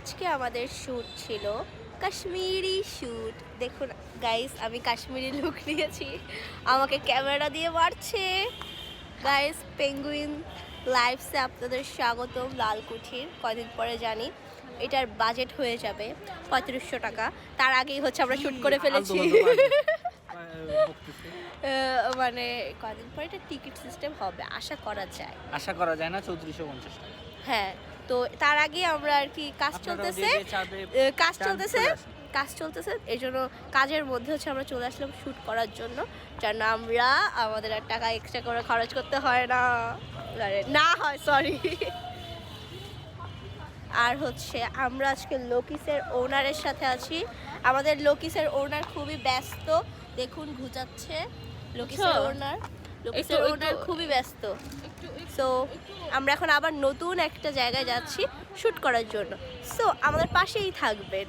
আজকে আমাদের শ্যুট ছিল কাশ্মীরি শ্যুট। দেখুন গাইস, আমি কাশ্মীরি লুক নিয়েছি, আমাকে ক্যামেরা দিয়ে মারছে। গাইস, পেঙ্গুইন লাইভসে আপনাদের স্বাগতম। লালকুঠির কয়দিন পরে জানি এটার বাজেট হয়ে যাবে 3500 টাকা। তার আগেই হচ্ছে আমরা শ্যুট করে ফেলেছি। মানে কয়দিন পরে এটা টিকিট সিস্টেম হবে, আশা করা যায় না 3450 টাকা। হ্যাঁ, তো তার আগে আমরা আর কি কাজ চলতেছে এই জন্য কাজের মধ্যে হচ্ছে আমরা চলে আসলাম শ্যুট করার জন্য, যেন আমরা আমাদের আর টাকা এক্সট্রা করে খরচ করতে হয় না হয় সরি। আর হচ্ছে আমরা আজকে লোকিসের ওনারের সাথে আছি। আমাদের লোকিসের ওনার খুবই ব্যস্ত, দেখুন ঘুচাচ্ছে। লোকিসের ওনার খুবই ব্যস্ত। সো আমরা এখন আবার নতুন একটা জায়গায় যাচ্ছি শ্যুট করার জন্য। সো আমাদের পাশেই থাকবেন।